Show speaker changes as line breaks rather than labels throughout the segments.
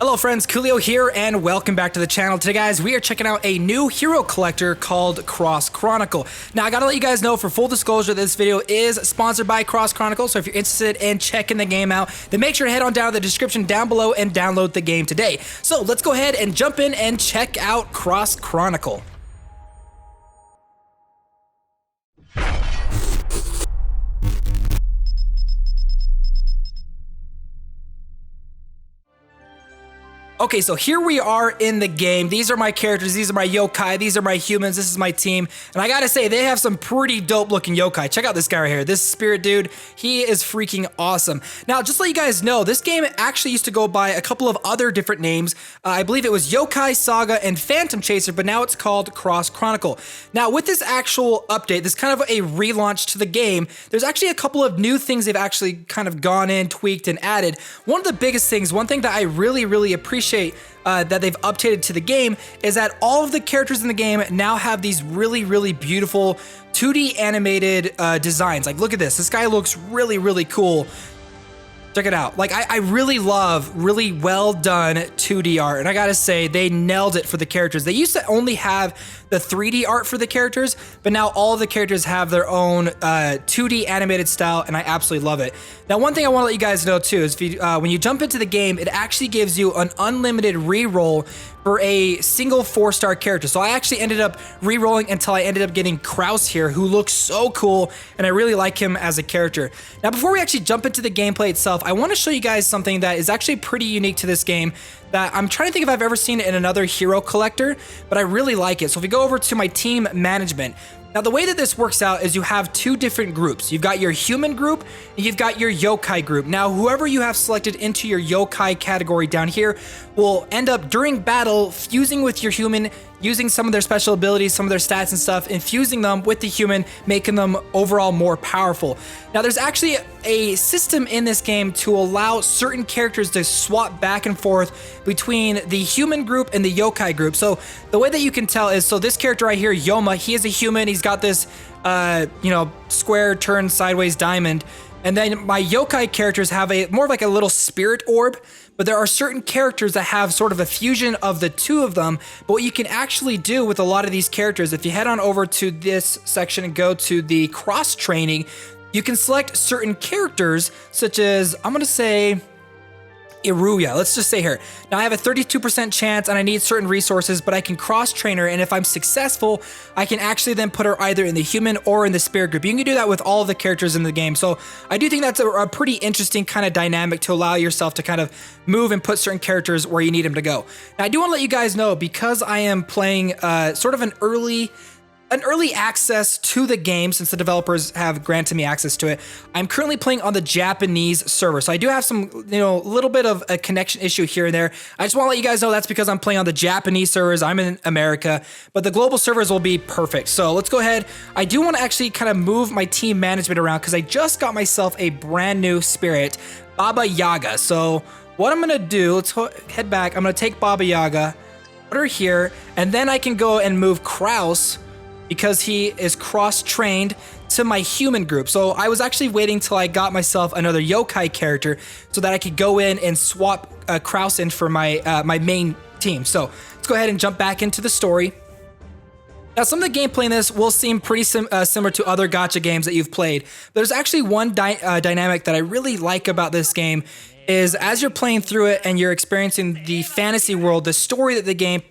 Hello friends, Koolio here and welcome back to the channel. Today guys, we are checking out a new hero collector called XROSS Chronicle. Now I gotta let you guys know, for full disclosure, this video is sponsored by XROSS Chronicle, so if you're interested in checking the game out, then make sure to head on down to the description down below and download the game today. So let's go ahead and jump in and check out XROSS Chronicle. Okay, so here we are in the game. These are my characters, these are my yokai, these are my humans, this is my team. And I gotta say, they have some pretty dope looking yokai. Check out this guy right here, this spirit dude. He is freaking awesome. Now, just to let you guys know, this game actually used to go by a couple of other different names. I believe it was Yokai Saga and Phantom Chaser, but now it's called XROSS Chronicle. Now, with this actual update, this kind of a relaunch to the game, there's actually a couple of new things they've actually kind of gone in, tweaked, and added. One of the biggest things, one thing that I really appreciate that they've updated to the game is that all of the characters in the game now have these really beautiful 2D animated designs. Like, look at this. This guy looks really cool. Check it out. Like, I really love really well done 2D art, and I gotta say, they nailed it for the characters. They used to only have the 3D art for the characters, but now all of the characters have their own 2D animated style, and I absolutely love it. Now, one thing I want to let you guys know too is if you, when you jump into the game, it actually gives you an unlimited reroll for a single 4-star character. So I actually ended up re-rolling until I ended up getting Kraus here, who looks so cool, and I really like him as a character. Now, before we actually jump into the gameplay itself, I want to show you guys something that is actually pretty unique to this game that I'm trying to think if I've ever seen it in another hero collector, but I really like it. So if we go over to my team management, now the way that this works out is you have two different groups. You've got your human group and you've got your yokai group. Now, whoever you have selected into your yokai category down here will end up during battle fusing with your human, using some of their special abilities, some of their stats and stuff, infusing them with the human, making them overall more powerful. Now, there's actually a system in this game to allow certain characters to swap back and forth between the human group and the yokai group. So the way that you can tell is, so this character right here, Yoma, he is a human. He's got this, square turn sideways diamond. And then my yokai characters have a more of like a little spirit orb, but there are certain characters that have sort of a fusion of the two of them. But what you can actually do with a lot of these characters, if you head on over to this section and go to the cross training, you can select certain characters such as, I'm gonna say, Iruya, let's just say here. Now I have a 32% chance and I need certain resources, but I can cross-train her, and if I'm successful, I can actually then put her either in the human or in the spirit group. You can do that with all of the characters in the game. So I do think that's a pretty interesting kind of dynamic to allow yourself to kind of move and put certain characters where you need them to go. Now I do want to let you guys know, because I am playing sort of an early access to the game, since the developers have granted me access to it. I'm currently playing on the Japanese server, so I do have some, little bit of a connection issue here and there. I just want to let you guys know that's because I'm playing on the Japanese servers. I'm in America, but the global servers will be perfect. So let's go ahead. I do want to actually kind of move my team management around because I just got myself a brand new spirit, Baba Yaga. So what I'm gonna do, let's head back. I'm gonna take Baba Yaga, put her here, and then I can go and move Kraus, because he is cross-trained, to my human group. So I was actually waiting till I got myself another yokai character so that I could go in and swap Kraus in for my my main team. So let's go ahead and jump back into the story. Now, some of the gameplay in this will seem pretty similar to other gacha games that you've played. There's actually one dynamic that I really like about this game, is as you're playing through it and you're experiencing the fantasy world, the story that the game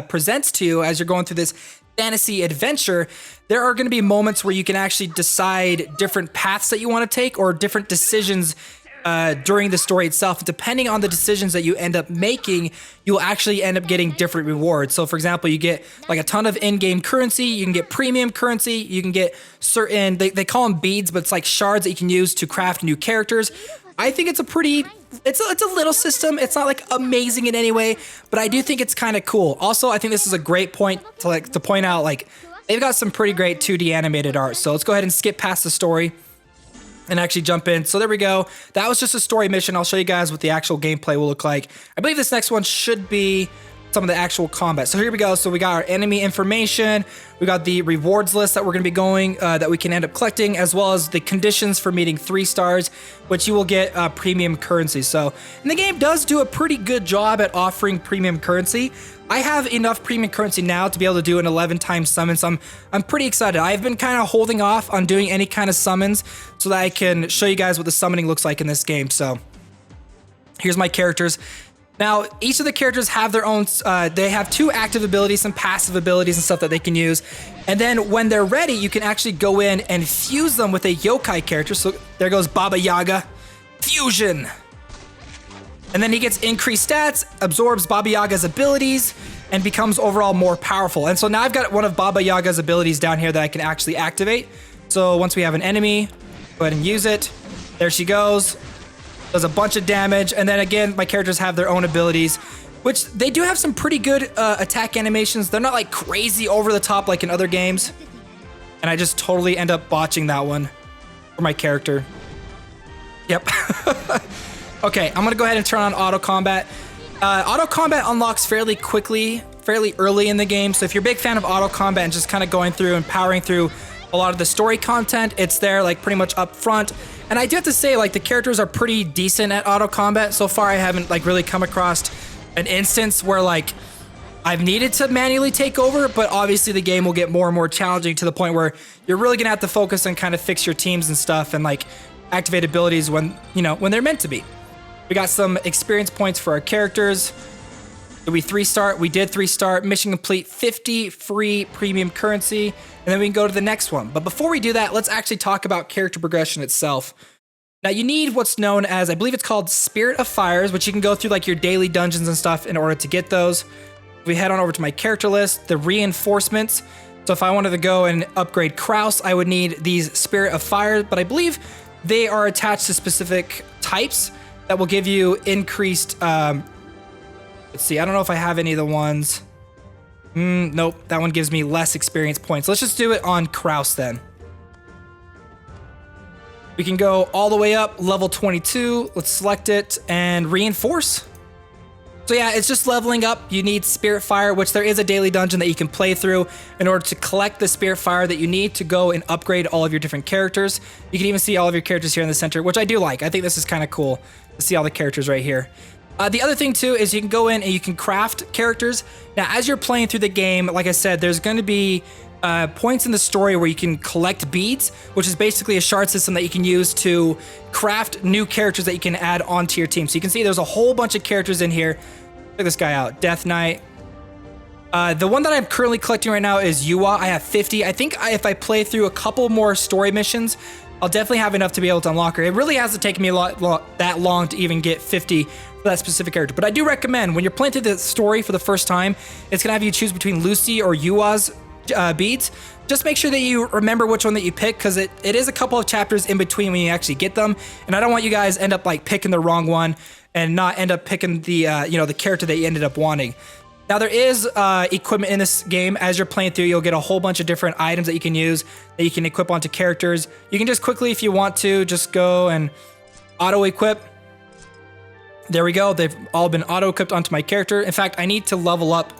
presents to you as you're going through this fantasy adventure, there are going to be moments where you can actually decide different paths that you want to take, or different decisions during the story itself. Depending on the decisions that you end up making, you'll actually end up getting different rewards. So for example, you get like a ton of in-game currency, you can get premium currency, you can get certain, they call them beads, but it's like shards that you can use to craft new characters. I think it's a pretty, it's a little system. It's not like amazing in any way, but I do think it's kind of cool. Also, I think this is a great point to point out, like, they've got some pretty great 2D animated art. So let's go ahead and skip past the story and actually jump in. So there we go. That was just a story mission. I'll show you guys what the actual gameplay will look like. I believe this next one should be some of the actual combat. So here we go. So we got our enemy information. We got the rewards list that we're going to be going, that we can end up collecting, as well as the conditions for meeting 3 stars, which you will get premium currency. So, and the game does do a pretty good job at offering premium currency. I have enough premium currency now to be able to do an 11-time summon, so I'm pretty excited. I've been kind of holding off on doing any kind of summons so that I can show you guys what the summoning looks like in this game. So here's my characters. Now, each of the characters have their own, they have 2 active abilities, some passive abilities and stuff that they can use. And then when they're ready, you can actually go in and fuse them with a yokai character. So there goes Baba Yaga. Fusion. And then he gets increased stats, absorbs Baba Yaga's abilities, and becomes overall more powerful. And so now I've got one of Baba Yaga's abilities down here that I can actually activate. So once we have an enemy, go ahead and use it. There she goes. Does a bunch of damage, and then again, my characters have their own abilities, which they do have some pretty good attack animations. They're not like crazy over the top like in other games, and I just totally end up botching that one for my character. Yep. Okay, I'm gonna go ahead and turn on auto combat. Auto combat unlocks fairly quickly, fairly early in the game, so if you're a big fan of auto combat and just kind of going through and powering through a lot of the story content, it's there like pretty much up front. And I do have to say, like, the characters are pretty decent at auto combat. So far, I haven't like really come across an instance where like I've needed to manually take over, but obviously the game will get more and more challenging to the point where you're really gonna have to focus and kind of fix your teams and stuff and like activate abilities when, you know, when they're meant to be. We got some experience points for our characters. Did we 3-star? We did 3-star. Mission complete, 50 free premium currency. And then we can go to the next one. But before we do that, let's actually talk about character progression itself. Now you need what's known as, I believe it's called Spirit of Fires, which you can go through like your daily dungeons and stuff in order to get those. If we head on over to my character list, the reinforcements. So if I wanted to go and upgrade XROSS, I would need these Spirit of Fire, but I believe they are attached to specific types that will give you increased, let's see, I don't know if I have any of the ones. Nope, that one gives me less experience points. Let's just do it on XROSS then. We can go all the way up, level 22. Let's select it and reinforce. So yeah, it's just leveling up. You need Spirit Fire, which there is a daily dungeon that you can play through in order to collect the Spirit Fire that you need to go and upgrade all of your different characters. You can even see all of your characters here in the center, which I do like. I think this is kind of cool to see all the characters right here. The other thing too is you can go in and you can craft characters. Now, as you're playing through the game, like I said, there's going to be points in the story where you can collect beads, which is basically a shard system that you can use to craft new characters that you can add onto your team. So you can see there's a whole bunch of characters in here. Check this guy out, Death Knight. The one that I'm currently collecting right now is Yua. I have 50. I think if I play through a couple more story missions, I'll definitely have enough to be able to unlock her. It really hasn't taken me that long to even get 50 for that specific character. But I do recommend when you're playing through the story for the first time, it's gonna have you choose between Lucy or Yua's beads. Just make sure that you remember which one that you pick, because it is a couple of chapters in between when you actually get them. And I don't want you guys end up like picking the wrong one and not end up picking the you know, the character that you ended up wanting. Now there is equipment in this game. As you're playing through, you'll get a whole bunch of different items that you can use, that you can equip onto characters. You can just quickly, if you want to, just go and auto-equip. There we go. They've all been auto-equipped onto my character. In fact, I need to level up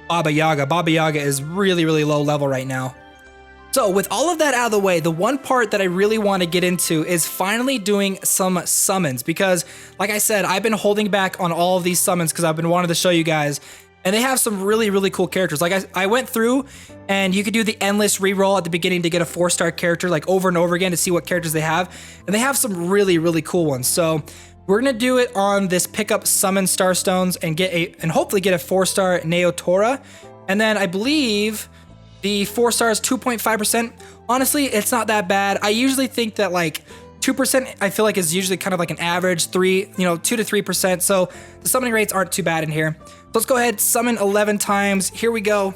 Baba Yaga. Baba Yaga is really, really low level right now. So with all of that out of the way, the one part that I really want to get into is finally doing some summons, because like I said, I've been holding back on all of these summons because I've been wanting to show you guys. And they have some really, really cool characters. Like I went through and you could do the endless reroll at the beginning to get a 4-star character like over and over again to see what characters they have. And they have some really, really cool ones. So we're gonna do it on this pick up summon starstones and hopefully get a 4-star Neotora. And then I believe the 4 stars 2.5%. Honestly, it's not that bad. I usually think that like 2% I feel like is usually kind of like an average, 2 to 3%. So the summoning rates aren't too bad in here. So let's go ahead, summon 11 times. Here we go.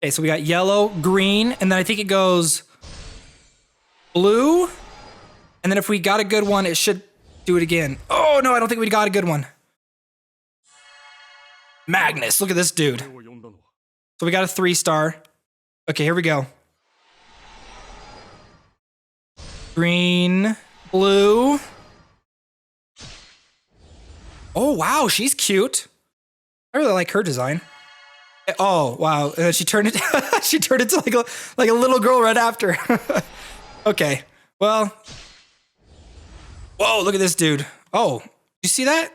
Okay, so we got yellow, green, and then I think it goes blue. And then if we got a good one, it should do it again. Oh no, I don't think we got a good one. Magnus, look at this dude. So we got a 3-star. Okay, here we go. Green, Blue. Oh, wow, she's cute. I really like her design. Oh, wow, she turned it. She turned into like a little girl right after. Okay, well. Whoa, look at this dude. Oh, you see that?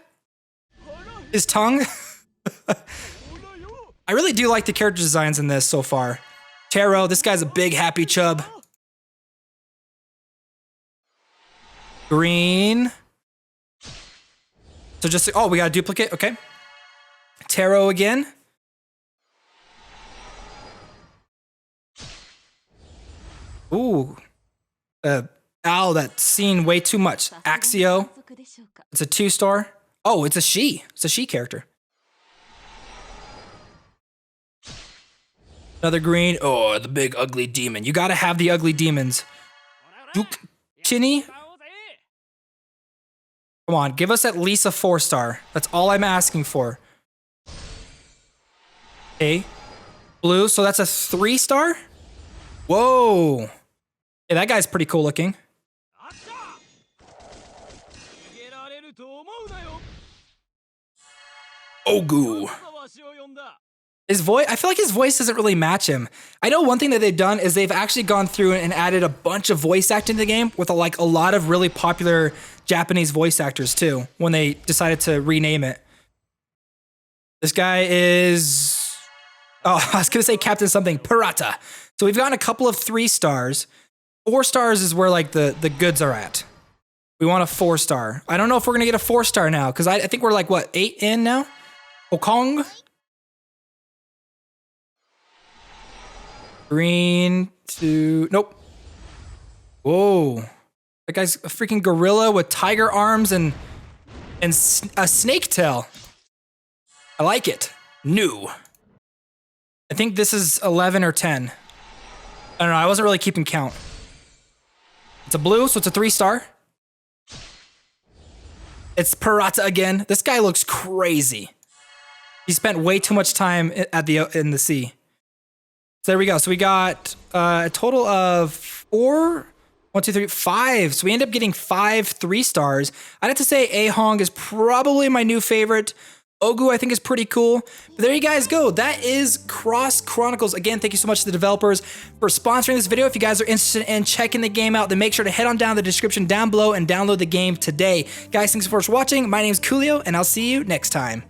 His tongue. I really do like the character designs in this so far. Taro, this guy's a big happy chub. Green. So just, oh, we got a duplicate, okay. Taro again. Ooh. Ow, that's seen way too much. Axio. It's a 2-star. Oh, it's a she. It's a she character. Another green. Oh, the big ugly demon. You gotta have the ugly demons. Duke Chinny. Come on, give us at least a 4-star. That's all I'm asking for. Okay. Blue, so that's a 3-star? Whoa. Hey, that guy's pretty cool looking. Ogu. His voice, I feel like his voice doesn't really match him. I know one thing that they've done is they've actually gone through and added a bunch of voice acting to the game with a lot of really popular Japanese voice actors too, when they decided to rename it. This guy is, oh, I was gonna say Captain something, Pirata. So we've gotten a couple of 3-stars. 4 stars is where like the goods are at. We want a 4-star. I don't know if we're gonna get a 4-star now, because I think we're like, what, 8 in now? Okong? Green to, nope. Whoa. That guy's a freaking gorilla with tiger arms and a snake tail. I like it. New. I think this is 11 or 10. I don't know, I wasn't really keeping count. It's a blue, so it's a 3-star. It's Pirata again. This guy looks crazy. He spent way too much time in the sea. So there we go. So we got a total of 4, 1, 2, 3, 5. So we end up getting 5 3-stars. I'd have to say Ahong is probably my new favorite. Ogu, I think, is pretty cool. But there you guys go. That is XROSS Chronicles. Again, thank you so much to the developers for sponsoring this video. If you guys are interested in checking the game out, then make sure to head on down to the description down below and download the game today. Guys, thanks so much for watching. My name's Koolio, and I'll see you next time.